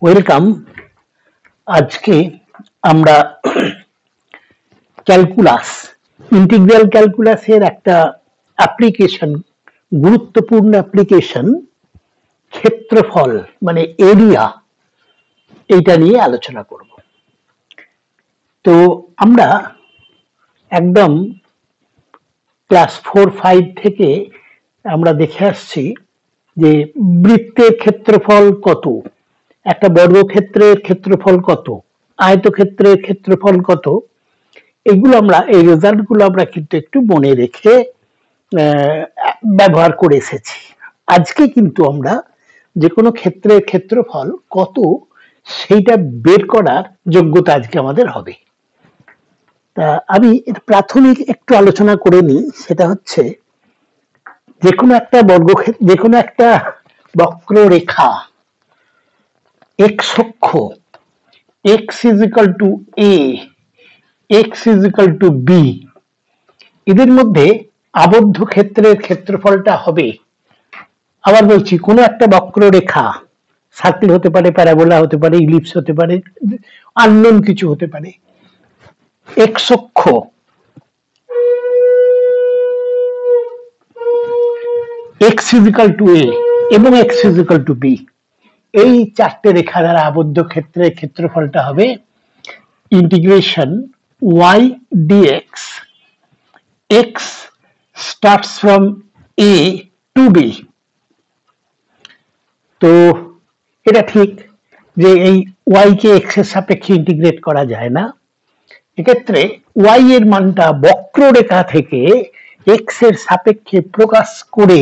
Welcome. আজকে আমরা calculus, integral ক্যালকুলাসের একটা অ্যাপ্লিকেশন, গুরুত্বপূর্ণ অ্যাপ্লিকেশন ক্ষেত্রফল মানে এরিয়া, এইটা নিয়ে আলোচনা করব। তো আমরা একদম ক্লাস 4-5 থেকে আমরা দেখে আসছি যে বৃত্তের ক্ষেত্রফল কত, একটা বর্গক্ষেত্রের ক্ষেত্রফল কত, আয়তক্ষেত্রের ক্ষেত্রফল কত, এগুলো আমরা এই রেজাল্ট গুলো আমরা কিন্তু একটু মনে রেখে ব্যবহার করে এসেছি। আজকে কিন্তু আমরা যে কোনো ক্ষেত্রের ক্ষেত্রফল কত সেইটা বের করার যোগ্যতা আজকে আমাদের হবে। তা আমি প্রাথমিক একটু আলোচনা করে নিই, সেটা হচ্ছে যে কোনো একটা বর্গক্ষেত্র, যে কোনো একটা বক্ররেখা x অক্ষ x is equal to a, x is equal to b, এদের মধ্যে আবদ্ধ ক্ষেত্রের ক্ষেত্রফলটা হবে। আবার বলছি, কোন একটা বক্ররেখা, সার্কেল হতে পারে, প্যারাবোলা হতে পারে, ইলিপস হতে পারে, আননোন কিছু হতে পারে, x অক্ষ x is equal to a এবং x is equal to b, এই চারটে রেখা দ্বারা আবদ্ধ ক্ষেত্রের ক্ষেত্রফলটা হবে integration y dx, x starts from a to b। তো এটা ঠিক যে এই y কে x এর সাপেক্ষে ইন্টিগ্রেট করা যায় না, এক্ষেত্রে y এর মানটা বক্ররেখা থেকে x এর সাপেক্ষে প্রকাশ করে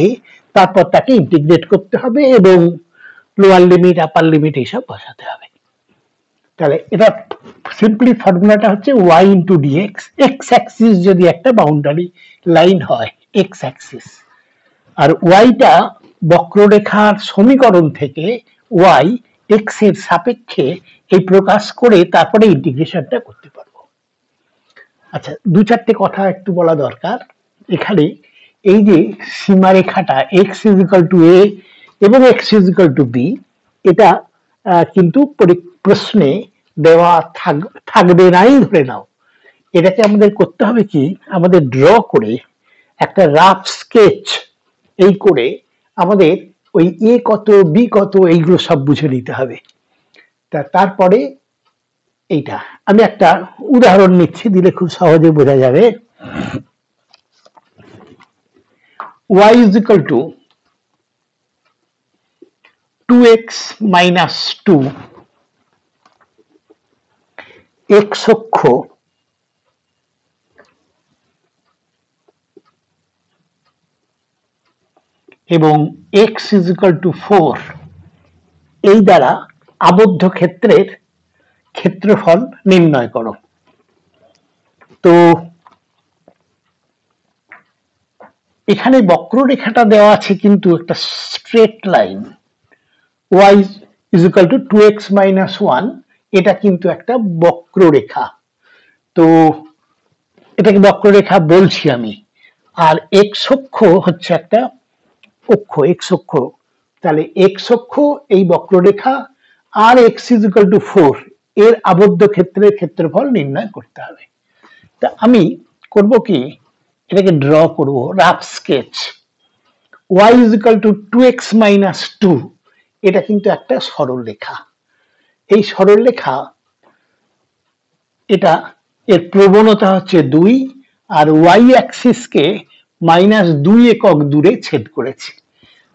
তারপর তাকে ইন্টিগ্রেট করতে হবে এবং লোয়ার লিমিট আপার লিমিট এইসব বসাতে হবে। তাহলে এটা সিম্পলি ফর্মুলাটা হচ্ছে y into dx, x Axis যদি একটা বাউন্ডারি লাইন হয় x অ্যাক্সিস, আর ওয়াইটা বক্ররেখার সমীকরণ থেকে y x এর সাপেক্ষে এই প্রকাশ করে তারপরে ইন্টিগ্রেশনটা করতে পারবো। আচ্ছা, দু চারটে কথা একটু বলা দরকার এখানে। এই যে সীমারেখাটা x is equal to a এবং x is equal to b, এটা কিন্তু প্রশ্নে দেওয়া থাকবে নাই ধরে নাও। এটাকে আমাদের করতে হবে কি, আমাদের ড্র করে একটা রাফ স্কেচ এই করে আমাদের ওই এ কত বি কত এইগুলো সব বুঝে নিতে হবে। তারপরে এইটা আমি একটা উদাহরণ নিচ্ছি, দিলে খুব সহজে বোঝা যাবে। y is equal to 2x minus 2, x অক্ষ এবং x is equal to 4, এই দ্বারা আবদ্ধ ক্ষেত্রের ক্ষেত্রফল নির্ণয় করো। তো এখানে বক্ররেখাটা দেওয়া আছে কিন্তু একটা straight line, y is equal to 2x minus 1, এটা কিন্তু একটা বক্ররেখা। তো এটাকে বক্ররেখা বলছি আমি, আর x অক্ষ হচ্ছে একটা অক্ষ, x অক্ষ। তাহলে x অক্ষ এই বক্ররেখা আর x is equal to 4 এর আবদ্ধ ক্ষেত্রের ক্ষেত্রফল নির্ণয় করতে হবে। তা আমি করব কি, এটাকে ড্র করব rough sketch. y is equal to 2x minus 2, এটা কিন্তু একটা সরলরেখা। এই সরলরেখা, এটা এর প্রবণতা হচ্ছে 2 আর y অ্যাক্সিসকে -2 একক দূরে ছেদ করেছে।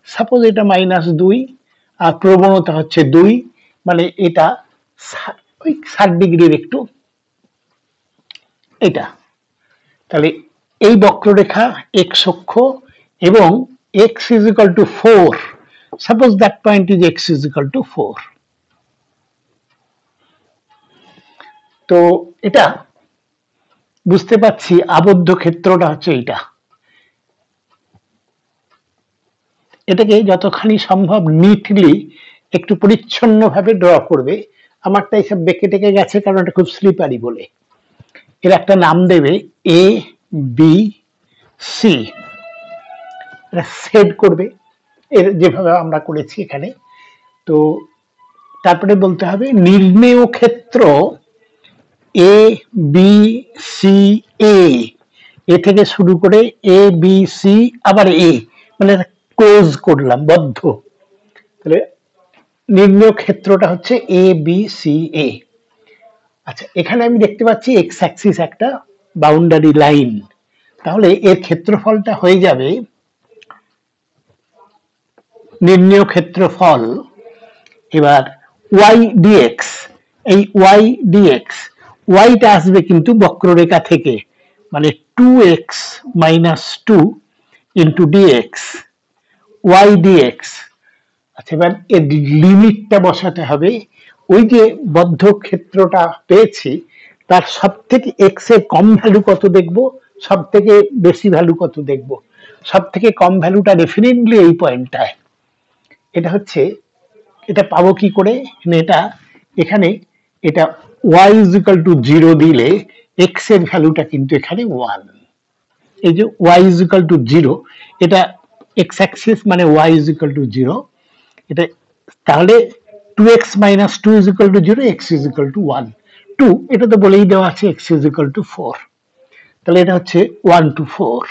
সাপোজ এটা -2 আর প্রবণতা হচ্ছে 2, মানে এটা ওই 60 ডিগ্রির একটু এটা। তাহলে এই বক্ররেখা x অক্ষ এবং x is equal to 4, suppose that point is x is equal to 4। তো এটা বুঝতে পারছি আবদ্ধ ক্ষেত্রটা হচ্ছে এইটা। এটাকে যতখানি সম্ভব নিটলি একটু পরিচ্ছন্ন ভাবে ড্র করবে। আমারটা এইসব বেঁকে টেকে গেছে কারণ এটা খুব স্লিপারি বলে। এর একটা নাম দেবে এ বি সি, সেট করবে এর যেভাবে আমরা করেছি এখানে। তো তারপরে বলতে হবে নির্ণেয় ক্ষেত্র এ বি সি এ, এ থেকে শুরু করে এ বি সি আবার এ, মানে ক্লোজ করলাম, বদ্ধ। তাহলে নির্ণেয় ক্ষেত্রটা হচ্ছে এ বি সি এ। আচ্ছা, এখানে আমি দেখতে পাচ্ছি এক্স অ্যাক্সিস একটা বাউন্ডারি লাইন, তাহলে এর ক্ষেত্রফলটা হয়ে যাবে, নির্ণেয় ক্ষেত্রফল এবার ওয়াই ডিএক্স, এই ওয়াই ডিএক্স, ওয়াইটা আসবে কিন্তু বক্ররেখা থেকে, মানে 2x minus 2 into dx, y dx. আচ্ছা, এবার এর লিমিটটা বসাতে হবে, ওই যে বদ্ধ ক্ষেত্রটা পেয়েছি তার সব থেকে এক্স এর কম ভ্যালু কত দেখব, সব থেকে বেশি ভ্যালু কত দেখব। সব থেকে কম ভ্যালুটা ডেফিনেটলি এই পয়েন্টটায়, এটা হচ্ছে, এটা পাবো কি করে, এটা এখানে, এটা y ইজ ইকাল টু 0 দিলে x এর ভ্যালুটা কিন্তু এখানে 1। এই যে y ইজ ইকাল টু 0, এটা x অ্যাক্সিস মানে y ইজ ইকাল টু 0, এটা তাহলে 2x minus 2 is equal two 0, x is equal two 1, 2 এটা তো বলেই দেওয়া আছে, x ইজ ইকাল টু 4, তাহলে এটা হচ্ছে 1 to 4।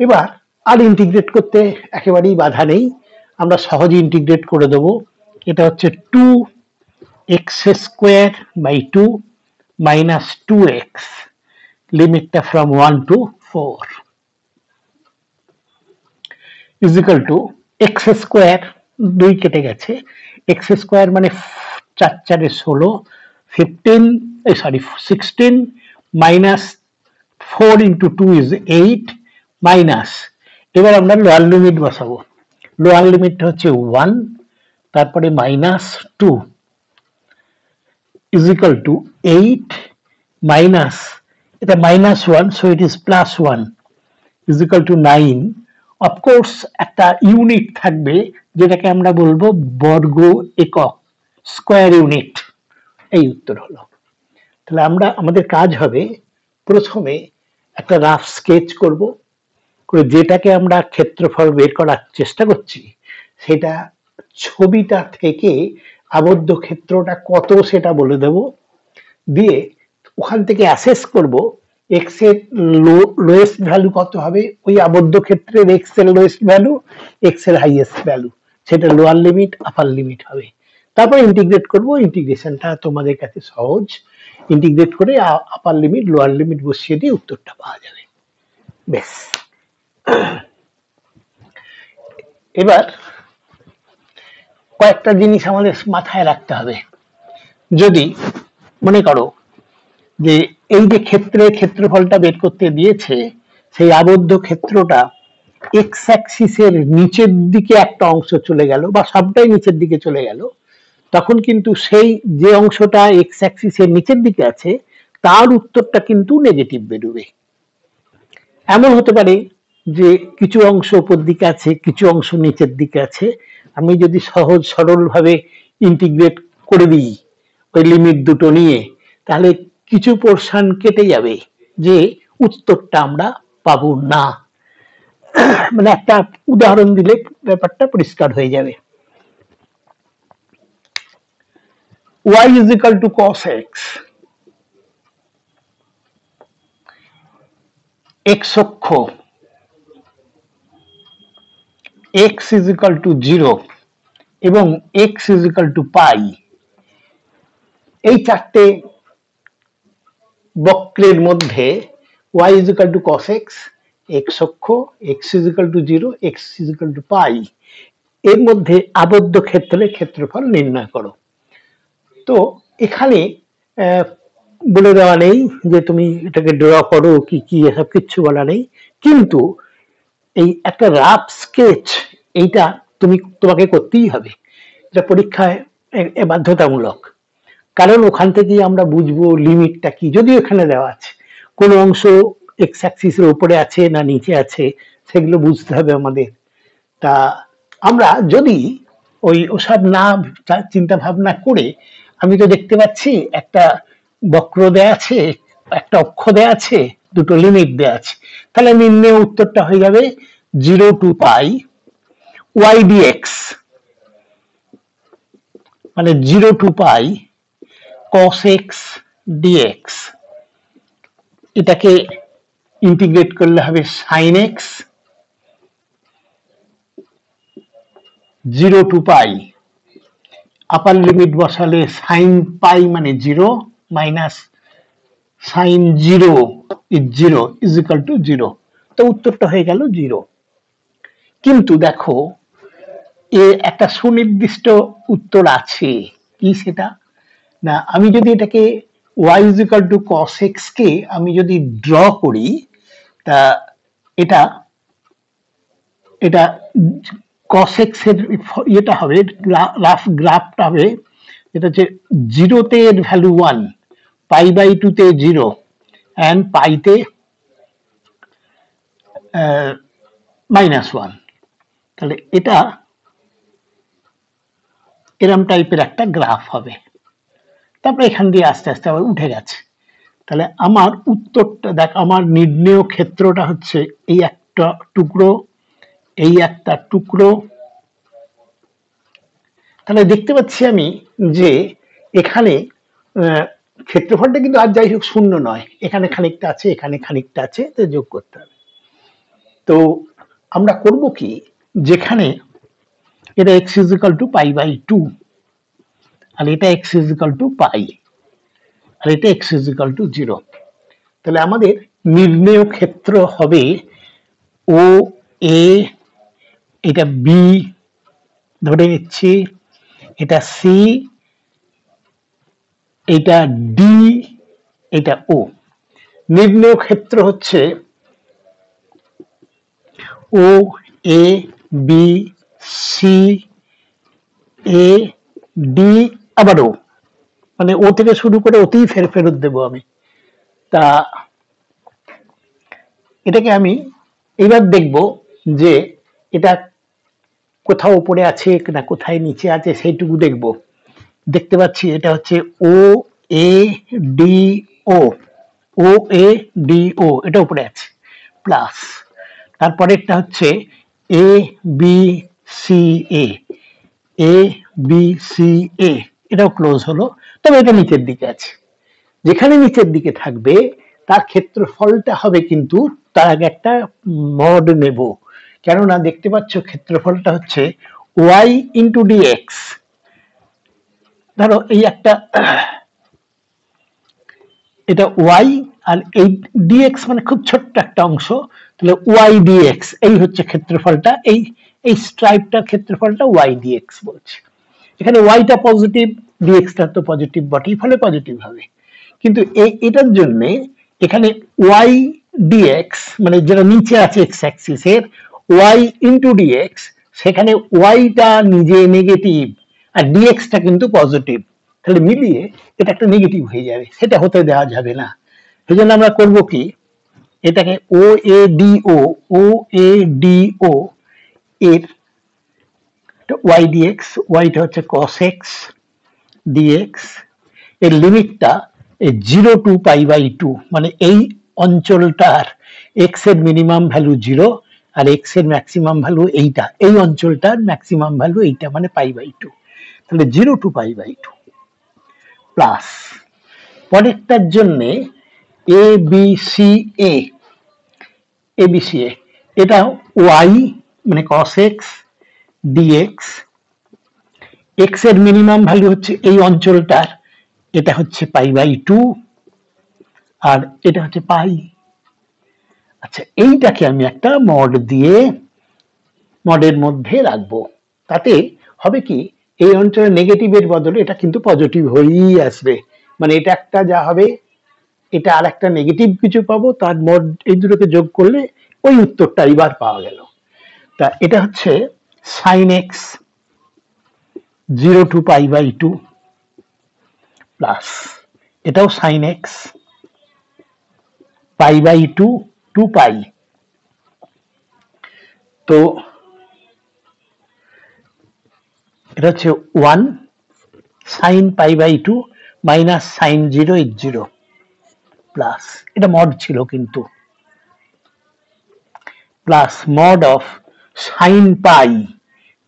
এবার আর ইন্টিগ্রেট করতে একেবারেই বাধা নেই, আমরা সহজে ইন্টিগ্রেট করে দেবো। এটা হচ্ছে 2x square by 2 minus 2x, লিমিটটা from 1 to 4 is equal to x square, 2 কেটে গেছে, এক্স স্কোয়ার মানে 4 4 16, 15 sorry 16 minus 4 into 2 is 8 minus, এবার আমরা লোয়ার লিমিট বসাবো, লোয়ার লিমিটটা হচ্ছে 1, তারপরে minus 2 is equal to 8 minus, এটা minus 1 so it is plus 1 is equal to 9। Of course একটা ইউনিট থাকবে যেটাকে আমরা বলবো বর্গ একক, স্কোয়ার ইউনিট। এই উত্তর হলো। তাহলে আমরা, আমাদের কাজ হবে প্রথমে একটা রাফ স্কেচ করব, করে যেটাকে আমরা ক্ষেত্রফল বের করার চেষ্টা করছি সেটা ছবিটা থেকে আবদ্ধ ক্ষেত্রটা কত সেটা বলে দেব, দিয়ে ওখান থেকে অ্যাসেস করব এক্স এর লোয়েস্ট ভ্যালু কত হবে, ওই আবদ্ধ ক্ষেত্রের এক্স এর লোয়েস্ট ভ্যালু, এক্স এর হাইয়েস্ট ভ্যালু, সেটা লোয়ার লিমিট আপার লিমিট হবে। তারপর ইন্টিগ্রেট করব, ইন্টিগ্রেশনটা তোমাদের কাছে সহজ, ইন্টিগ্রেট করে আপার লিমিট লোয়ার লিমিট বসিয়ে দিয়ে উত্তরটা পাওয়া যাবে। বেশ, এবার কয়েকটা জিনিস আমাদের মাথায় রাখতে হবে। যদি মনে করো যে এই যে ক্ষেত্রফলটা বের করতে দিয়েছে, সেই আবদ্ধ ক্ষেত্রটা এক্স অ্যাক্সিসের নিচের দিকে একটা অংশ চলে গেল বা সবটাই নিচের দিকে চলে গেল, তখন কিন্তু সেই যে অংশটা এক্স অ্যাক্সিসের নিচের দিকে আছে তার উত্তরটা কিন্তু নেগেটিভ বেরোবে। এমন হতে পারে যে কিছু অংশ উপর দিকে আছে, কিছু অংশ নিচের দিকে আছে, আমি যদি সহজ সরল ভাবে ইন্টিগ্রেট করে দিই ওই লিমিট দুটো নিয়ে, তাহলে কিছু পোর্শন কেটে যাবে, যে উত্তরটা আমরা পাবো না। মানে একটা উদাহরণ দিলে ব্যাপারটা পরিষ্কার হয়ে যাবে। y is equal to cos x, x অক্ষ, x is equal to 0 এবং x is equal to পাই, এই চারটে বক্রের মধ্যে y is equal to cos x, x অক্ষ, x is equal to 0, x is equal to পাই, এর মধ্যে আবদ্ধ ক্ষেত্রের ক্ষেত্রফল নির্ণয় করো। তো এখানে বলে দেওয়া নেই যে তুমি এটাকে ড্র করো কি কি, এসব কিচ্ছু বলা নেই, কিন্তু এই একটা রাফ স্কেচ এইটা তোমাকে করতেই হবে, এটা পরীক্ষায় বাধ্যতামূলক, কারণ ওখান থেকেই আমরা বুঝবো লিমিটটা কি, যদিও এখানে দেওয়া আছে কোন অংশ এক্স অ্যাক্সিসের উপরে আছে না নিচে আছে সেগুলো বুঝতে হবে আমাদের। তা আমরা যদি ওসব না চিন্তা ভাবনা করে, আমি তো দেখতে পাচ্ছি একটা বক্র দেয়া আছে, একটা অক্ষ দেয়া আছে, দুটো লিমিট দেয়া আছে, তাহলে নির্ণয় উত্তরটা হয়ে যাবে 0 to পাই y dx, মানে 0 to pi cos x dx, এটাকে ইন্টিগ্রেট করলে হবে sin x 0 to pi, upper limit বসালে sin পাই মানে 0 minus sin 0 is 0 is equal to 0। তো উত্তরটা হয়ে গেল 0। কিন্তু দেখো একটা সুনির্দিষ্ট উত্তর আছে, কি সেটা না, আমি যদি এটাকে y is equal to cos x কে আমি যদি ড্র করি, তা এটা এটা cos x এর ইয়েটা হবে, রাফ গ্রাফটা হবে, এটা হচ্ছে 0 তে এর ভ্যালু 1, π/2 তে 0 and পাইতে -1। তাহলে এটা এরম টাইপের একটা গ্রাফ হবে। তারপরে এখান দিয়ে আস্তে আস্তে আবার উঠে গেছে। তাহলে আমার উত্তরটা দেখ, আমার নির্ণেয় ক্ষেত্রটা হচ্ছে এই একটা টুকরো, এই একটা টুকরো। তাহলে দেখতে পাচ্ছি আমি যে এখানে ক্ষেত্রফলটা কিন্তু আর যাই হোক শূন্য নয়, এখানে খানিকটা আছে, এখানে খানিকটা আছে, তো যোগ করতে হবে। তো আমরা করব কি, যেখানে এটা x is equal to π/2 আর এটা x is equal to পাই আর এটা x is equal to 0, তাহলে আমাদের নির্ণেয় ক্ষেত্র হবে ও এ, এটা বি ধরে নিচ্ছি, এটা সি, এটা ডি, এটা ও। নির্ণেয় ক্ষেত্র হচ্ছে ও A B C A D আবার ও, মানে ও থেকে শুরু করে ওতেই ফেরত দেবো আমি। তা এটাকে আমি এবার দেখব যে এটা কোথাও উপরে আছে না কোথায় নিচে আছে, সেইটুকু দেখব। দেখতে পাচ্ছি এটা হচ্ছে ও A D O, O A D ও এটা উপরে আছে, প্লাস তারপরেরটা হচ্ছে A B C A, A B C এ এটাও ক্লোজ হলো, তবে এটা নিচের দিকে আছে। যেখানে নিচের দিকে থাকবে তার ক্ষেত্রফলটা হবে, কিন্তু তার আগে একটা মড নেব, কেননা দেখতে পাচ্ছ ক্ষেত্রফলটা হচ্ছে y ইন্টু ডিএক্স। ধরো এই একটা, এটা y আর এই ডিএক্স মানে খুব ছোট্ট একটা অংশ, তাহলে y dx এই হচ্ছে ক্ষেত্রফলটা, এই স্ট্রাইপটার ক্ষেত্রফলটা y dx বলছে। এখানে ওয়াইটা পজিটিভ, ডিএক্সটা তো পজিটিভ বটেই, ফলে পজিটিভ হবে। কিন্তু এটার জন্য এখানে ওয়াই ডিএক্স মানে যেটা নিচে আছে এক্স অ্যাক্সিসের, ওয়াই ইন্টু ডিএক্স, সেখানে ওয়াইটা নিজে নেগেটিভ আর ডিএক্সটা কিন্তু পজিটিভ, তাহলে মিলিয়ে এটা একটা নেগেটিভ হয়ে যাবে, সেটা হতে দেওয়া যাবে না। সেই জন্য আমরা করবো কি, এটাকে ও A D O, O A D ও এর y dx, yটা হচ্ছে cos x dx, এর লিমিটটা 0 to π/2, মানে এই অঞ্চলটার x এর মিনিমাম ভ্যালু 0 আর x এর ম্যাক্সিমাম ভ্যালু এইটা, এই অঞ্চলটার ম্যাক্সিমাম ভ্যালু এইটা মানে π/2, তাহলে 0 to π/2 প্লাস পরেরটার জন্য A B C A, A B C এ এটা y মানে cos x dx, x এর মিনিমাম ভ্যালু হচ্ছে এই অঞ্চলটার, এটা হচ্ছে π/2 আর এটা হচ্ছে পাই। আচ্ছা, এইটাকে আমি একটা মড দিয়ে মডের মধ্যে রাখবো, তাতে হবে কি, এই অঞ্চলে নেগেটিভের বদলে এটা কিন্তু পজিটিভ হয়েই আসবে, মানে এটা একটা যা হবে, এটা আর একটা নেগেটিভ কিছু পাবো, তার মড এই দুটোকে যোগ করলে ওই উত্তরটা এবার পাওয়া গেল। তা এটা হচ্ছে sin x 0 to π/2 প্লাস এটাও sin x π/2 to পাই। তো এটা হচ্ছে 1 sin π/2 minus sin 0 is 0 plus, এটা মড ছিল কিন্তু, plus mod of sin pi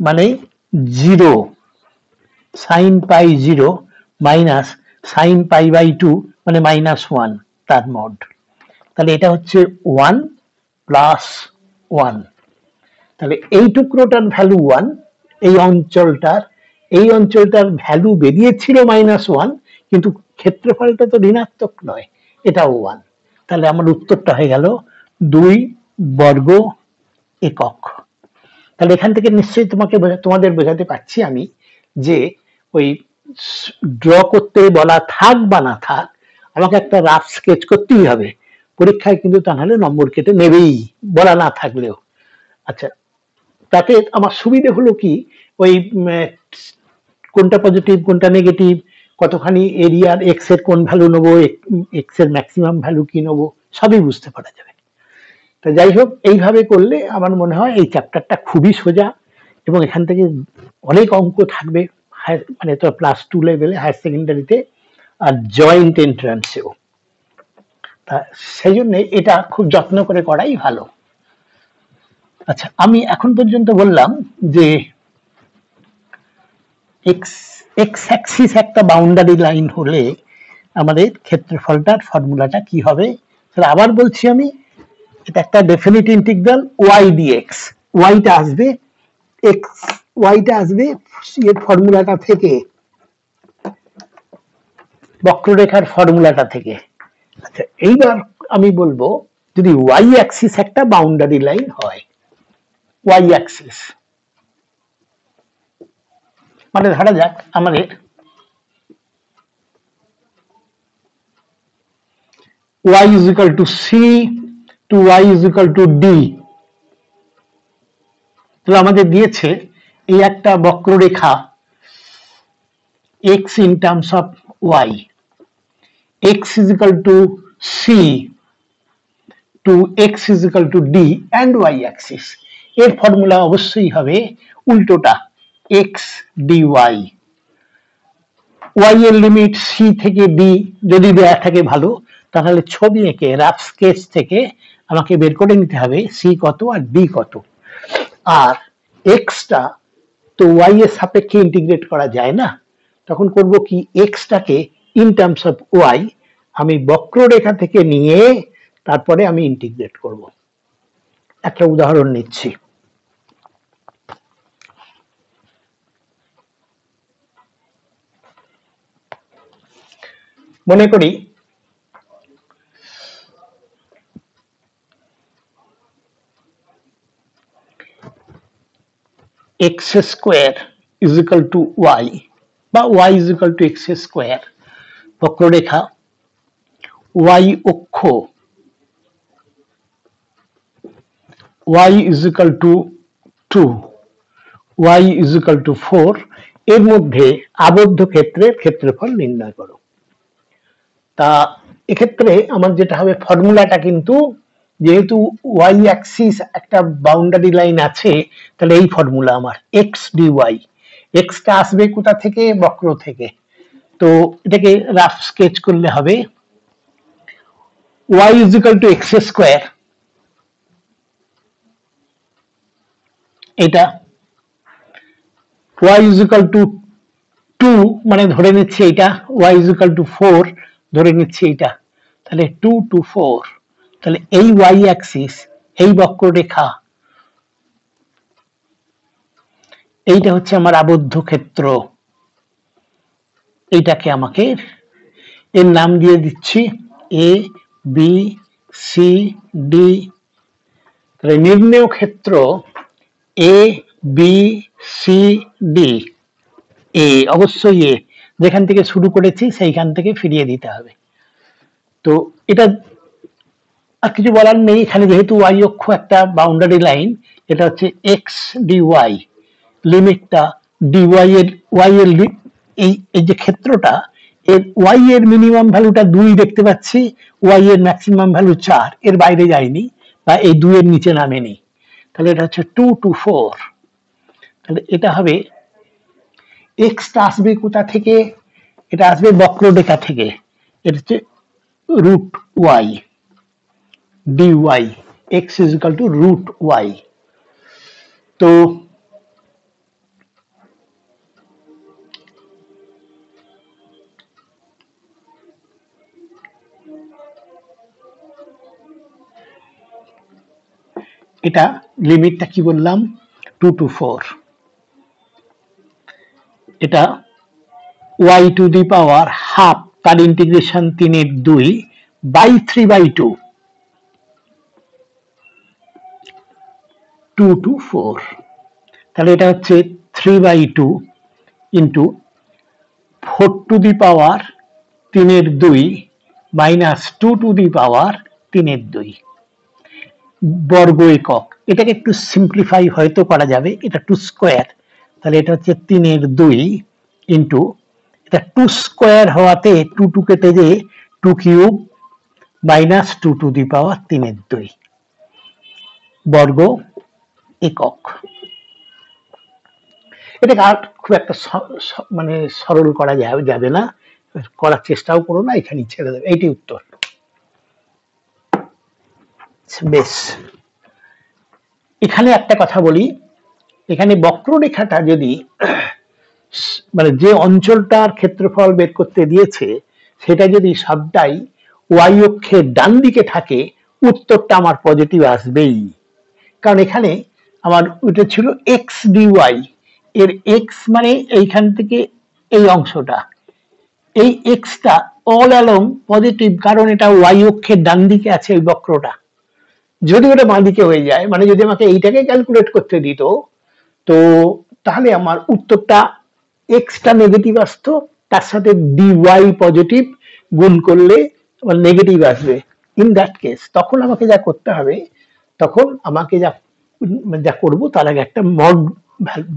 মানে 0 sine pi 0 minus sine pi by 2 মানে -1 তার মড। তাহলে এটা হচ্ছে 1 প্লাস 1। তাহলে এই টুকরোটার ভ্যালু 1, এই অঞ্চলটার ভ্যালু বেরিয়েছিল -1, কিন্তু ক্ষেত্রফলটা তো ঋণাত্মক নয়, এটাও 1। তাহলে আমার উত্তরটা হয়ে গেল 2 বর্গ একক। তাহলে এখান থেকে নিশ্চয়ই তোমাদের বোঝাতে পারছি আমি যে ওই ড্র করতে বলা থাক বা না থাক, আমাকে একটা রাফ স্কেচ করতেই হবে। পরীক্ষায় কিন্তু তাহলে নম্বর কেটে নেবেই, বলা না থাকলেও। আচ্ছা, তাতে আমার সুবিধে হলো কি, ওই কোনটা পজিটিভ কোনটা নেগেটিভ, কতখানি এরিয়ার এক্স এর কোন ভ্যালু নেবো, এক্স এর ম্যাক্সিমাম ভ্যালু কি নেবো, সবই বুঝতে পারা যাবে। তো যাই হোক, এইভাবে করলে আমার মনে হয় এই চ্যাপ্টারটা খুবই সোজা, এবং এখান থেকে অনেক অঙ্ক থাকবে, মানে তো +2 লেভেলে, হায়ার সেকেন্ডারিতে আর জয়েন্ট এন্ট্রান্সেও। তা সেই জন্য এটা খুব যত্ন করে করাই ভালো। আচ্ছা, আমি এখন পর্যন্ত বললাম যে এক্স অ্যাক্সিস একটা বাউন্ডারি লাইন হলে আমাদের ক্ষেত্রফলটার ফর্মুলাটা কি হবে। তাহলে আবার বলছি আমি, এটা একটা ডেফিনিট ইন্টিগ্রাল ওয়াই ডিএক্স। ওয়াইটা আসবে এর ফর্মুলাটা থেকে, বক্ররেখার ফর্মুলাটা থেকে। আচ্ছা, এইবার আমি বলবো, যদি ওয়াই অ্যাক্সিস একটা বাউন্ডারি লাইন হয়, ওয়াই অ্যাক্সিস মানে ধরা যাক আমাদের y is equal to c to y is equal to d। তাহলে আমাদের দিয়েছে এই একটা বক্ররেখা x in terms of y, x is equal to c to x is equal to d and y axis। এর ফর্মুলা অবশ্যই হবে উল্টোটা, x dy। y এর লিমিট c থেকে d যদি দেয়া থাকে ভালো, তাহলে ছবি এঁকে রাফ স্কেচ থেকে আমাকে বের করে নিতে হবে c কত আর d কত। আর x টা তো y এর সাপেক্ষে ইন্টিগ্রেট করা যায় না, তখন করব কি, x টাকে ইন টার্মস অফ y আমি বক্ররেখা থেকে নিয়ে তারপরে আমি ইন্টিগ্রেট করব। একটা উদাহরণ নিচ্ছি। মনে করি x square is equal to y বা y is equal to x square, বক্ররেখা y অক্ষ y is equal to 2, y is equal to 4, এর মধ্যে আবদ্ধ ক্ষেত্রের ক্ষেত্রফল নির্ণয় করো। তা এক্ষেত্রে আমার যেটা হবে, ফর্মুলাটা কিন্তু, যেহেতু y অ্যাক্সিস একটা বাউন্ডারি লাইন আছে, তাহলে এই ফর্মুলা আমার x dy। x টা আসবে কোথা থেকে, বক্র থেকে। তো এটাকে রাফ স্কেচ করলে হবে y is equal to x square, এটা y is equal to 2 মানে ধরে নিচ্ছি এটা, y is equal to 4 ধরে নিচ্ছি এটা, তাহলে 2 to 4। তাহলে এই y অ্যাক্সিস, এই বক্ররেখা, এইটা হচ্ছে আমার আবদ্ধ ক্ষেত্র। এইটাকে আমাকে এর নাম দিয়ে দিচ্ছি এ বি সি ডি। তাহলে নির্ণেয় ক্ষেত্র এ বি সি ডি, এ অবশ্যই এ, যেখান থেকে শুরু করেছি সেইখান থেকে ফিরিয়ে দিতে হবে। তো এটা আর কিছু বলার নেই, এখানে যেহেতু y অক্ষ একটা বাউন্ডারি লাইন, এটা হচ্ছে x dy, লিমিটটা dy এর y এর এই যে ক্ষেত্রটা, এর y এর মিনিমাম ভ্যালুটা 2 দেখতে পাচ্ছি, y এর ম্যাক্সিমাম ভ্যালু 4, এর বাইরে যায়নি বা এই 2 এর নিচে নামেনি। তাহলে এটা হচ্ছে 2 to 4। তাহলে এটা হবে, x টা আসবে কোথা থেকে, এটা আসবে বক্ররেখা থেকে, এটা হচ্ছে root y dy, x is equal to root y। তো এটা লিমিটটা কি বললাম 2 to 4, এটা y to the power half তার ইন্টিগ্রেশন 3/2 বাই 3/2 2 to 4, তাহলে এটা হচ্ছে 3/2 into 4 to the power 3/2 minus 2 to the power 3/2 বর্গ একক। এটাকে একটু সিম্পলিফাই হয়তো করা যাবে, এটা 2 স্কোয়ার, তাহলে এটা হচ্ছে 3/2 ইন্টু এটা 2 স্কোয়ার হওয়াতে 2 2 কেটে যে 2 cube minus 2 to the power 3/2 বর্গ একক। এটাকে আর খুব একটা মানে সরল করা যাবে না, করার চেষ্টাও করো না, এখানে ছেড়ে দেবে, এইটি উত্তর। বেশ, এখানে একটা কথা বলি, এখানে বক্ররেখাটা যদি মানে যে অঞ্চলটার ক্ষেত্রফল বের করতে দিয়েছে সেটা যদি সবটাই ওয়াই অক্ষের ডান দিকে থাকে, উত্তরটা আমার পজিটিভ আসবেই। কারণ এখানে আমার ওইটা ছিল এক্স ডিওয়াই, এর এক্স মানে এইখান থেকে এই অংশটা, এই এক্সটা অল অ্যালং পজিটিভ, কারণ এটা ওয়াই অক্ষের ডান দিকে আছে ওই বক্রটা। যদি ওটা বাঁ দিকে হয়ে যায়, মানে যদি আমাকে এইটাকে ক্যালকুলেট করতে দিত, তো তাহলে আমার উত্তরটা এক্সটা নেগেটিভ আসতো, তার সাথে ডিওয়াই পজিটিভ গুণ করলে আমার নেগেটিভ আসবে। ইন দ্যাট কেস তখন আমাকে যা করতে হবে, তখন আমাকে যা করব তার আগে একটা মড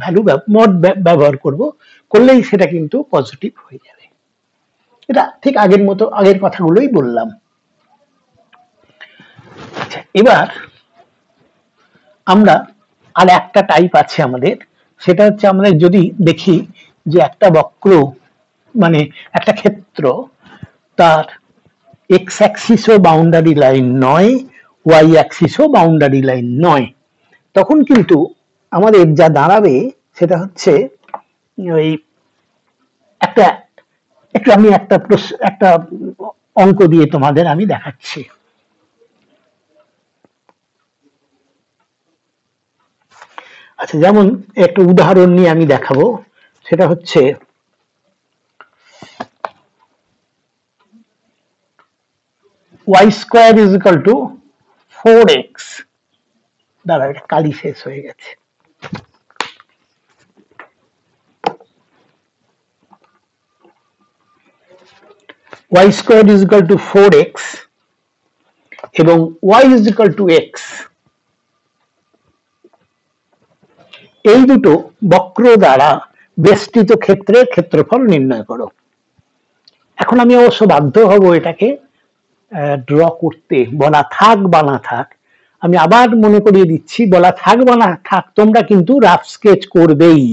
ভ্যালু মড ব্যবহার করব, করলেই সেটা কিন্তু পজিটিভ হয়ে যাবে। এটা ঠিক আগের মতো, আগের কথাগুলোই বললাম। আচ্ছা, এবার আমরা আর একটা টাইপ আছে আমাদের, সেটা হচ্ছে আমরা যদি দেখি যে একটা বক্র মানে একটা ক্ষেত্র, তার এক্স অ্যাক্সিসও বাউন্ডারি লাইন নয়, ওয়াই অ্যাক্সিসও বাউন্ডারি লাইন নয়, তখন কিন্তু আমাদের যা দাঁড়াবে সেটা হচ্ছে ওই একটা একটু আমি একটা অঙ্ক দিয়ে তোমাদের আমি দেখাচ্ছি। আচ্ছা, যেমন একটা উদাহরণ নিয়ে আমি দেখাবো, সেটা হচ্ছে y square is equal two 4x, দাঁড়া এটা কালি শেষ হয়ে গেছে, y square is equal two 4x এবং y is equal two x, এই দুটো বক্র দ্বারা বেষ্টিত ক্ষেত্রের ক্ষেত্রফল নির্ণয় করো। এখন আমি অবশ্য বাধ্য হব এটাকে ড্র করতে, বলা থাক বা না থাক, আমি আবার মনে করিয়ে দিচ্ছি, বলা থাক বা না থাক তোমরা কিন্তু রাফ স্কেচ করবেই।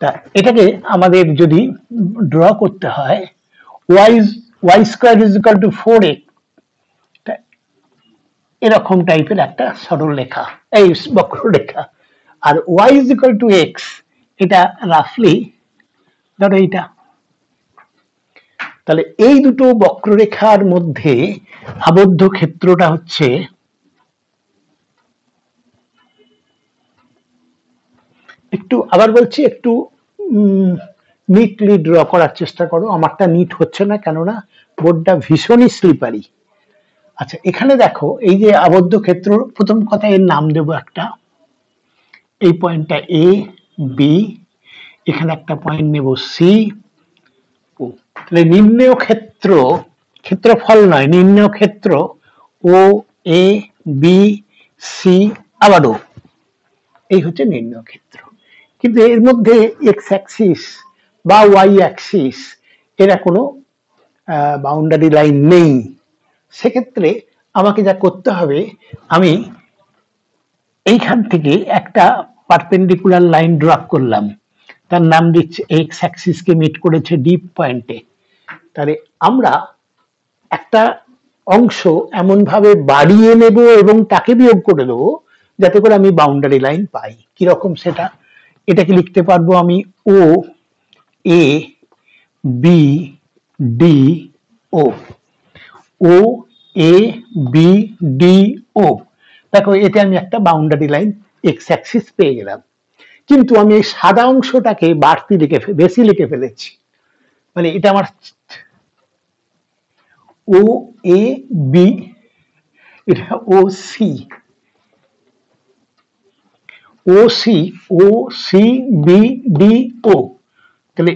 তা এটাকে আমাদের যদি ড্র করতে হয়, y square is equal two 4x, এরকম টাইপের একটা সরল রেখা, এই বক্ররেখা, আর y is equal two x, এটা রাফলি ধরো এইটা। তাহলে এই দুটো বক্ররেখার মধ্যে আবদ্ধ ক্ষেত্রটা হচ্ছে একটু, আবার বলছি, একটু নিটলি ড্র করার চেষ্টা করো, আমারটা নিট হচ্ছে না কেননা বোর্ডটা ভীষণই স্লিপারি। আচ্ছা, এখানে দেখো এই যে আবদ্ধ ক্ষেত্র, প্রথম কথা এর নাম দেব একটা, এই পয়েন্টটা এ বি, এখানে একটা পয়েন্ট নেব সি ও, তাহলে নির্ণেয় ক্ষেত্র, ক্ষেত্রফল নয়, নির্ণেয় ক্ষেত্র ও এ বি সি আবার ও, এই হচ্ছে নির্ণেয় ক্ষেত্র। কিন্তু এর মধ্যে এক্স অ্যাক্সিস বা ওয়াই অ্যাক্সিস এরা কোনো বাউন্ডারি লাইন নেই। সেক্ষেত্রে আমাকে যা করতে হবে, আমি এইখান থেকে একটা পারপেন্ডিকুলার লাইন ড্র করলাম, তার নাম দিচ্ছে এক্স অ্যাক্সিস কে মিট করেছে ডিপ পয়েন্টে। তাহলে আমরা একটা অংশ এমন ভাবে বাড়িয়ে নেব এবং তাকে বিয়োগ করে দেবো যাতে করে আমি বাউন্ডারি লাইন পাই। কিরকম সেটা, এটাকে লিখতে পারবো আমি ও A B D O, O A B D ও, দেখো এতে আমি একটা বাউন্ডারি লাইন এক্স অ্যাক্সিস পেয়ে গেলাম, কিন্তু আমি এই সাদা অংশটাকে বাড়তি বেশি লিখে ফেলেছি। মানে এটা আমার ও এ বি, এটা ও সি, ও সি, ও সি বি ডি ও। তাহলে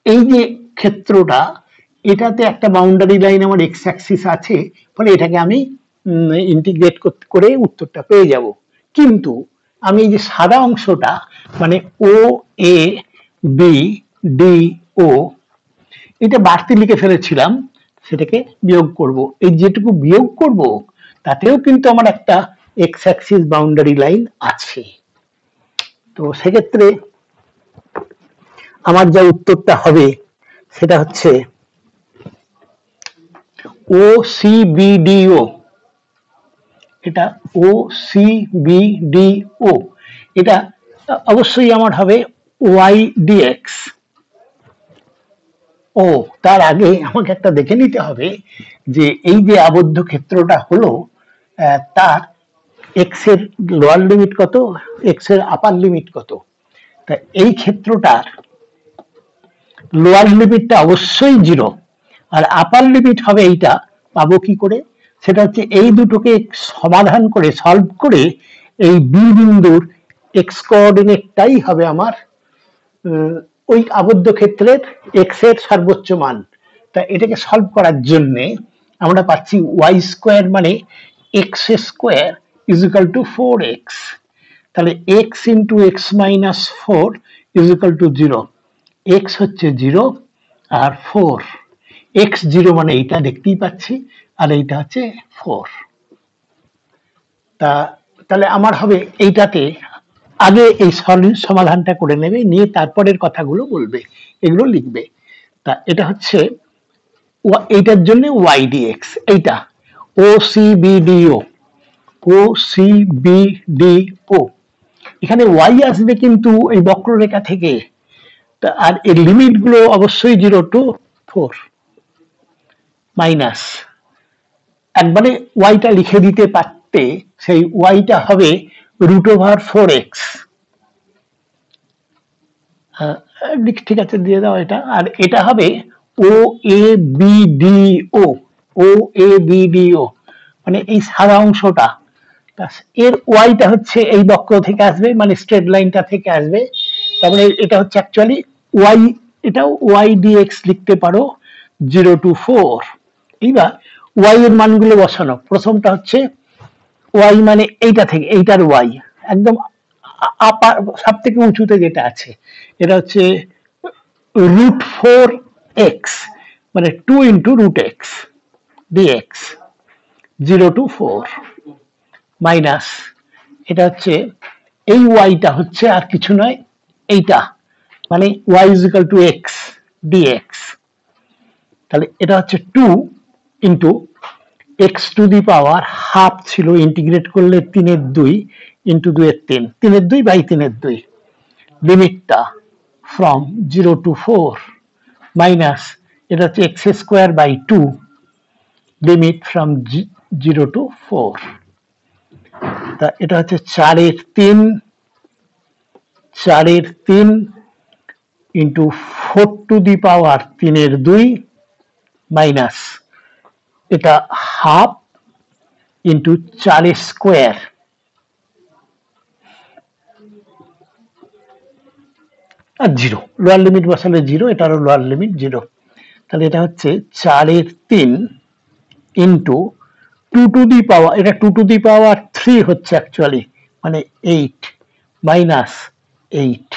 এই যে ক্ষেত্রটা, এটাতে একটা বাউন্ডারি লাইন আমার এক্স অ্যাক্সিস আছে, ফলে এটাকে আমি ইন্টিগ্রেট করে উত্তরটা পেয়ে যাব। কিন্তু আমি এই যে সাদা অংশটা, মানে ও এ বি ডি ও, এটা বাড়তি লিখে ফেলেছিলাম, সেটাকে বিয়োগ করব। এই যেটুকু বিয়োগ করব তাতেও কিন্তু আমার একটা এক্স অ্যাক্সিস বাউন্ডারি লাইন আছে। তো সেক্ষেত্রে আমার যা উত্তরটা হবে সেটা হচ্ছে ও সি বি ডি ও। এটা ও সি বি ডি ও, এটা অবশ্যই আমার হবে ওয়াই ডিএক্স। ও তার আগে আমাকে একটা দেখে নিতে হবে যে এই যে আবদ্ধ ক্ষেত্রটা হলো, তার এক্স এর লোয়ার লিমিট কত, এক্স এর আপার লিমিট কত। তা এই ক্ষেত্রটার লোয়ার লিমিটটা অবশ্যই 0, আর আপার লিমিট হবে এইটা। পাবো কি করে? সেটা হচ্ছে এই দুটোকে সমাধান করে, সলভ করে, এই বি বিন্দুর এক্স কোঅর্ডিনেটটাই হবে আমার ওই আবদ্ধ ক্ষেত্রের এক্স এর সর্বোচ্চ মান। তা এটাকে সলভ করার জন্য আমরা পাচ্ছি ওয়াই স্কোয়ার মানে x square is equal two 4x। তাহলে x into x minus 4 is equal two 0। X হচ্ছে 0 আর 4, এক্স 0 মানে এইটা দেখতেই পাচ্ছি, আর এইটা হচ্ছে 4। তাহলে আমার হবে এইটাতে আগে এই সমাধানটা করে নেবে, নিয়ে তারপরের কথাগুলো বলবে, এগুলো লিখবে। তা এটা হচ্ছে এইটার জন্য ওয়াই ডিএক্স, এইটা ও সি বি ডি ও, ও সি বি ডি ও। এখানে ওয়াই আসবে কিন্তু এই বক্ররেখা থেকে, আর এর লিমিট গুলো অবশ্যই 0 to 4 মাইনাস, একবারে ওয়াইটা লিখে দিতে পারতে সেই ওয়াইটা হবে √4x। ঠিক আছে, দিয়ে দাও এটা। আর এটা হবে ও A B D O, O A B D ও, মানে এই সাদা অংশটা, এর ওয়াইটা হচ্ছে এই বক্র থেকে আসবে, মানে স্ট্রেট লাইনটা থেকে আসবে। তারপরে এটা হচ্ছে অ্যাকচুয়ালি ওয়াই, এটাও ওয়াই ডিএক্স লিখতে পারো 0 to 4। এইবার ওয়াই এর মানগুলো বসানো। প্রথমটা হচ্ছে ওয়াই মানে এইটা থেকে, এইটার ওয়াই একদম আপার সব থেকে উঁচুতে যেটা আছে, এটা হচ্ছে √4x, মানে 2 into √x dx 0 to 4 minus, এটা হচ্ছে এই ওয়াইটা হচ্ছে আর কিছু নয়, এইটা মানে y is equal to x dx. তাহলে এটা হচ্ছে 2 into x to the power half ছিল, ইন্টিগ্রেট করলে 3/2 ইন্টু 2/3, 3/2 বাই 3/2, লিমিটটা ফ্রম 0 to 4 মাইনাস, এটা হচ্ছে x square by 2, limit from 0 to 4। তা এটা হচ্ছে 4/3, 4/3 into 4 to the power 3/2 minus, এটা হাফ ইন্টু 4 স্কোয়ার, আর 0, লোয়ার লিমিট বসালে 0, এটারও লোয়ার লিমিট 0। তাহলে এটা হচ্ছে 4/3 ইন্টু 2 টু দি পাওয়ার, এটা 2 টু দি পাওয়ার 3 হচ্ছে অ্যাকচুয়ালি, মানে 8 মাইনাস 8।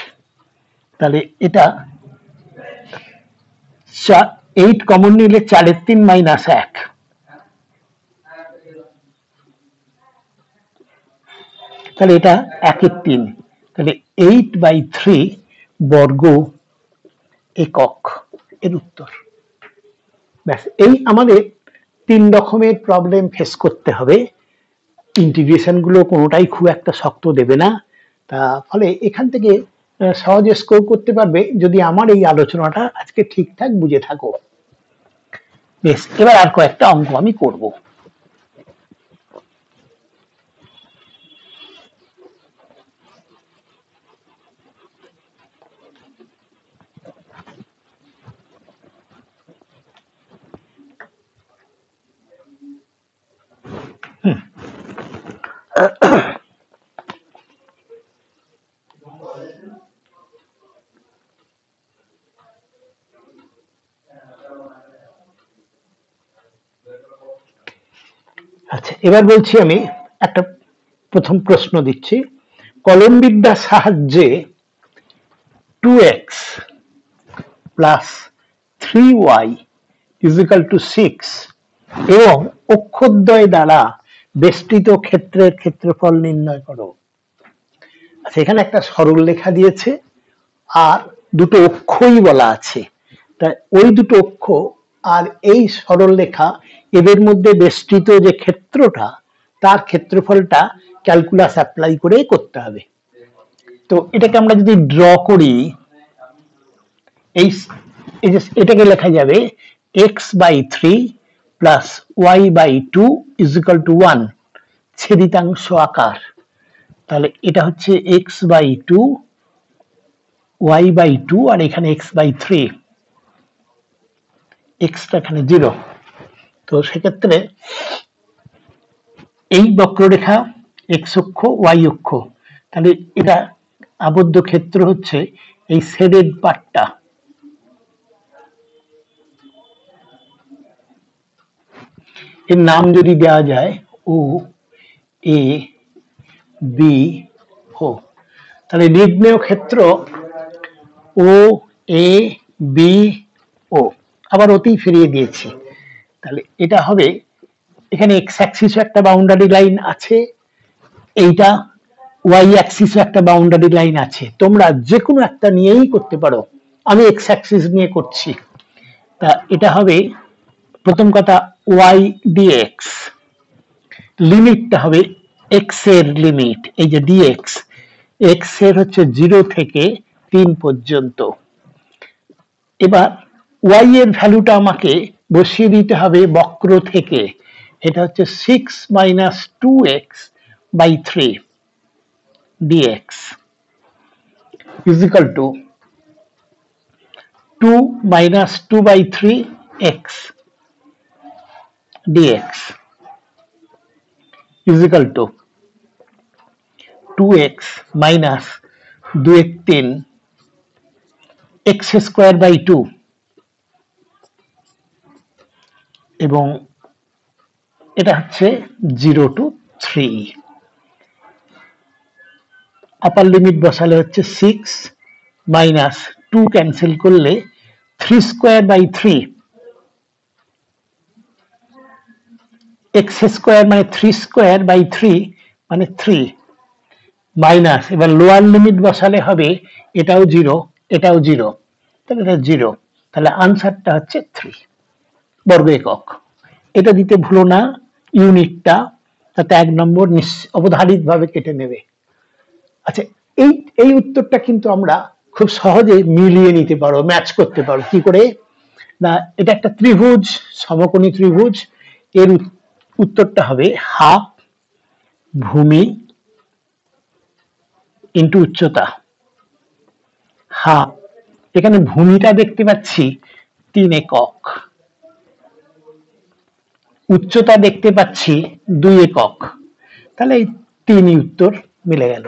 তাহলে এটা 8 কমন নিলে 4/3 মাইনাস 1, তাহলে এটা 1/3, তাহলে 8/3 বর্গ একক এর উত্তর। ব্যাস, এই আমাদের 3 রকমের প্রবলেম ফেস করতে হবে। ইন্টিগ্রেশন গুলো কোনোটাই খুব একটা শক্ত দেবে না, তা ফলে এখান থেকে সহজে স্কোর করতে পারবে যদি আমার এই আলোচনাটা আজকে ঠিকঠাক বুঝে থাকো। বেশ, এবার আর কয়েকটা অঙ্ক আমি করব। আচ্ছা, এবার বলছি আমি একটা প্রথম প্রশ্ন দিচ্ছি। কলম বিদ্যার সাহায্যে 2x plus 3y is equal two 6 এবং অক্ষরদ্বয় দ্বারা বেষ্টিত ক্ষেত্রের ক্ষেত্রফল নির্ণয় করো। আচ্ছা, এখানে একটা সরল রেখা দিয়েছে আর দুটো অক্ষই বলা আছে। তাই ওই দুটো অক্ষ আর এই সরল রেখা এদের মধ্যে বেষ্টিত যে ক্ষেত্রটা তার ক্ষেত্রফলটা ক্যালকুলাস অ্যাপ্লাই করে করতে হবে। তো এটাকে আমরা যদি ড্র করি, এই যে এটাকে লেখা যাবে x/3 plus y/2 is equal two 1 ছেদিতাংশ আকার। তাহলে এটা হচ্ছে x/2 y/2 আর এখানে x/3, এক্সটা এখানে 0। তো সেক্ষেত্রে এই বক্ররেখা এক্স অক্ষ ওয়াই অক্ষ, তাহলে এটা আবদ্ধ ক্ষেত্র হচ্ছে এই শেডেড পার্টটা। এর নাম যদি দেওয়া যায় ও এ বি ও, তাহলে নির্ণেয় ক্ষেত্র ও এ বি ও, আবার ওতেই ফিরিয়ে দিয়েছি। তাহলে এটা হবে, এখানে এক্স অ্যাক্সিসও একটা বাউন্ডারি লাইন আছে, এইটা ওয়াই অ্যাক্সিসও একটা বাউন্ডারি লাইন আছে। তোমরা যে কোনো একটা নিয়েই করতে পারো, আমি এক্স অ্যাক্সিস নিয়ে করছি। তা এটা হবে প্রথম কথা ওয়াই ডিএক্স, লিমিটটা হবে এক্স এর লিমিট, এই যে ডিএক্স, এক্স এর হচ্ছে 0 থেকে 3 পর্যন্ত। এবার ওয়াই এর ভ্যালুটা আমাকে বসিয়ে দিতে হবে বক্র থেকে, এটা হচ্ছে 6 minus 2x/3 dx is equal to 2 minus 2/3x dx is equal to 2x minus 2 x square by 2 এবং এটা হচ্ছে 0 to 3। আপার লিমিট বসালে হচ্ছে 6 মাইনাস 2 ক্যান্সেল করলে 3 স্কোয়ার বাই 3 এক্স স্কোয়ার মানে 3 স্কোয়ার বাই 3 মানে 3 মাইনাস, এবার লোয়ার লিমিট বসালে হবে এটাও 0 এটাও 0, তাহলে এটা 0, তাহলে আনসারটা হচ্ছে 3 বর্গ একক। এটা দিতে ভুলো না ইউনিটটা, তাতে 1 নম্বর অবধারিত ভাবে কেটে নেবে। আচ্ছা, এই এই উত্তরটা কিন্তু আমরা খুব সহজে মিলিয়ে নিতে পারো, ম্যাচ করতে পারো। কি করে না, এটা একটা ত্রিভুজ, সমকোণী ত্রিভুজ, এর উত্তরটা হবে হাফ ভূমি ইন্টু উচ্চতা। হাফ, এখানে ভূমিটা দেখতে পাচ্ছি 3 একক, উচ্চতা দেখতে পাচ্ছি 2 একক, তাহলে এই 3ই উত্তর মিলে গেল।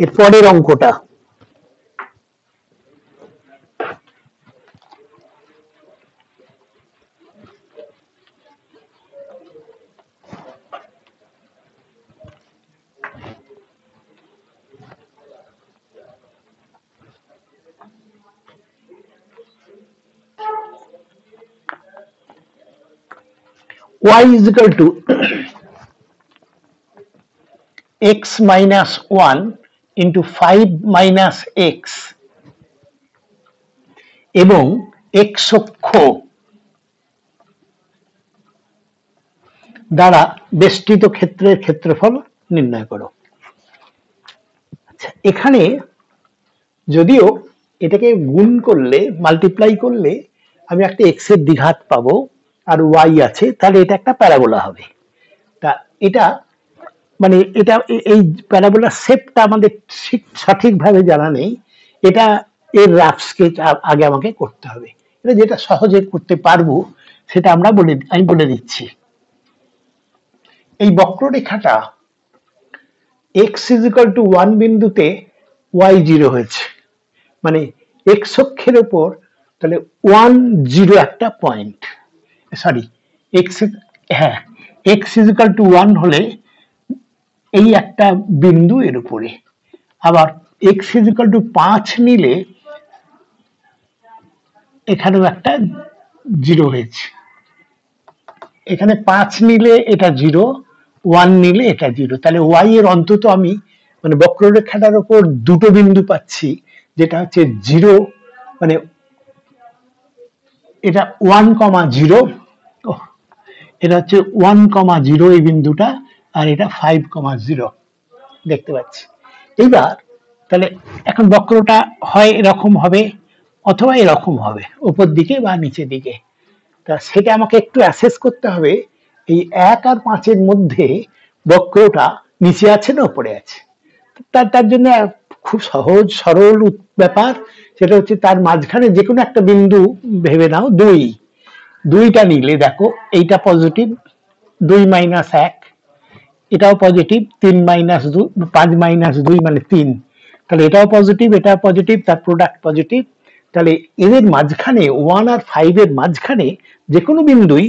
এর পরের অঙ্কটা y is equal to x minus 1 into 5 minus x এবং x অক্ষ দ্বারা বেষ্টিত ক্ষেত্রের ক্ষেত্রফল নির্ণয় করো। আচ্ছা, এখানে যদিও এটাকে গুণ করলে, মাল্টিপ্লাই করলে আমি একটা এক্স এর দ্বিঘাত পাবো আর ওয়াই আছে, তাহলে এটা একটা প্যারাবোলা হবে। তা এটা মানে এটা এই প্যারাবোলার শেপটা আমাদের সঠিকভাবে জানা নেই, এটা এর রাফ স্কেচ আগে আমাকে করতে হবে। এটা যেটা সহজে করতে পারবো সেটা আমি বলে দিচ্ছি। এই বক্ররেখাটা এক্স ইজ ইকুয়াল টু 1 বিন্দুতে ওয়াই 0 হয়েছে, মানে এক্স অক্ষের উপর তাহলে 1 0 একটা পয়েন্ট, সরি এক্স, হ্যাঁ এক্স ইজ ইকুয়াল টু 1 হলে এই একটা বিন্দু এর উপরে, আবার এক্স ইজ ইকুয়াল টু 5 নিলে এখানেও একটা 0 হয়েছে, এখানে 5 নিলে এটা 0, 1 নিলে এটা 0, তাহলে ওয়াই এর অন্তত আমি মানে বক্ররেখাটার উপর দুটো বিন্দু পাচ্ছি, যেটা হচ্ছে 0 মানে এটা 1,0, এটা হচ্ছে 1,0 এই বিন্দুটা, আর এটা 5,0 দেখতে পাচ্ছি। এইবার তাহলে এখন বক্রটা হয় এরকম হবে অথবা এরকম হবে, উপর দিকে বা নিচের দিকে। তা সেটা আমাকে একটু অ্যাসেস করতে হবে এই 1 আর 5 মধ্যে বক্রটা নিচে আছে না উপরে আছে। তার জন্য খুব সহজ সরল ব্যাপার, সেটা হচ্ছে তার মাঝখানে যে কোনো একটা বিন্দু ভেবে নাও, দুইটা নিলে দেখো এইটা পজিটিভ, 2 মাইনাস 1, এটাও পজিটিভ, 3 মাইনাস 2, 5 মাইনাস 2 মানে 3, তাহলে এটাও পজিটিভ এটাও পজিটিভ, তার প্রোডাক্ট পজিটিভ। তাহলে এদের মাঝখানে 1 আর 5 এর মাঝখানে যে কোনো বিন্দুই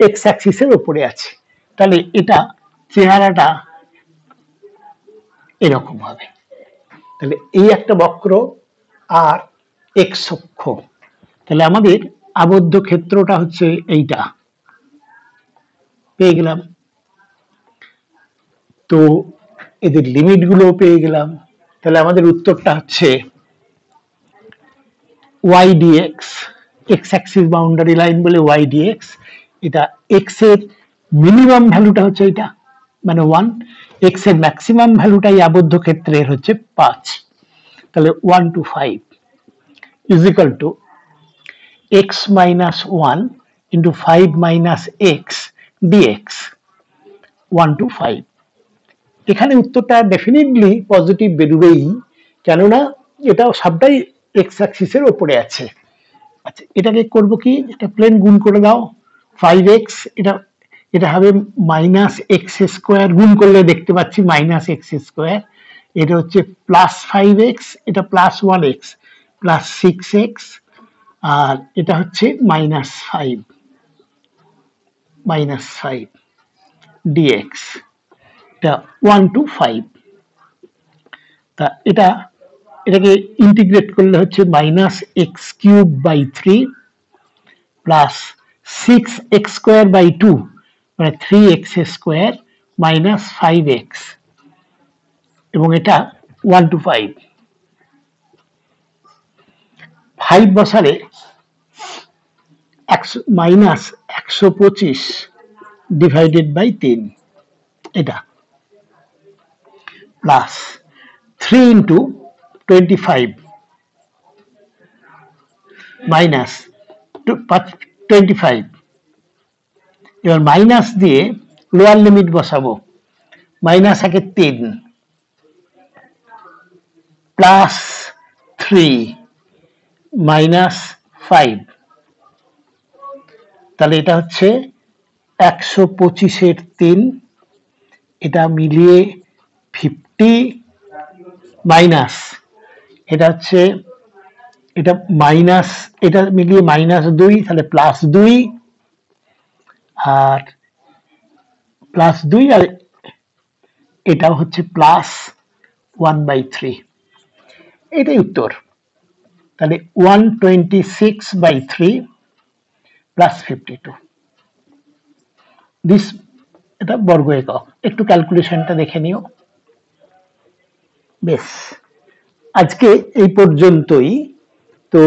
এক্স অ্যাক্সিসের উপরে আছে, তাহলে এটা চেহারাটা এরকম হবে। তাহলে এই একটা বক্র আর এক্স অক্ষ, তাহলে আমাদের আবদ্ধ ক্ষেত্রটা হচ্ছে এইটা, পেয়ে গেলাম। তো এদের লিমিট গুলো পেয়ে গেলাম, তাহলে আমাদের উত্তরটা হচ্ছে y dx, x axis boundary line বলে ওয়াই ডিএক্স, এটা এক্স এর মিনিমাম ভ্যালুটা হচ্ছে এটা মানে 1, এক্স এর ম্যাক্সিমাম ভ্যালুটাই আবদ্ধ ক্ষেত্রের হচ্ছে 5, তাহলে 1 to 5 is equal to x minus 1 into 5 minus x dx, 1 to 5। এখানে উত্তরটা ডেফিনেটলি পজিটিভ বেরোবেই, কেননা এটাও সবটাই এক্স অ্যাক্সিসের উপরে আছে। আচ্ছা এটাকে করব কি, এটা প্লেন গুণ করে দাও, 5x এটা এটা হবে মাইনাস এক্স স্কোয়ার, গুণ করলে দেখতে পাচ্ছি মাইনাস এক্স স্কোয়ার, এটা হচ্ছে প্লাস 5x, এটা প্লাস 1x প্লাস 6x, আর এটা হচ্ছে -5 dx, এটা 1 to 5। তা এটাকে ইন্টিগ্রেট করলে হচ্ছে -x³/3 প্লাস 6x²/2 মানে 3x² মাইনাস 5x, এবং এটা 1 to 5। 5 বসালে -125 ডিভাইডেড বাই 3, এটা প্লাস 3 into 25 মাইনাস 25, এবার মাইনাস দিয়ে লোয়ার লিমিট বসাবো, মাইনাস 3 প্লাস 3 মাইনাস 5, তাহলে এটা হচ্ছে 125 3, এটা মিলিয়ে 50 মাইনাস এটা হচ্ছে এটা মাইনাস, এটা মিলিয়ে -2, তাহলে +2, আর +2 আর এটাও হচ্ছে +1/3, এটাই উত্তর। তাহলে 126/3 প্লাস 52 দিস, এটা বর্গ একক। একটু ক্যালকুলেশনটা দেখে নিও। বেশ, আজকে এই পর্যন্তই। তো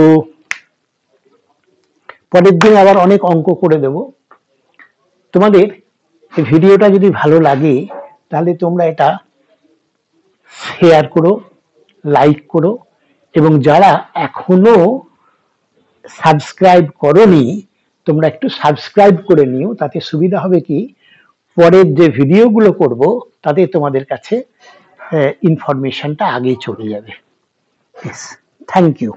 পরের দিন আবার অনেক অঙ্ক করে দেব। তোমাদের ভিডিওটা যদি ভালো লাগে তাহলে তোমরা এটা শেয়ার করো, লাইক করো, এবং যারা এখনো সাবস্ক্রাইব করোনি তোমরা একটু সাবস্ক্রাইব করে নিও, তাতে সুবিধা হবে কি পরের যে ভিডিওগুলো করব তাতে তোমাদের কাছে ইনফরমেশনটা আগে চলে যাবে। Thank you.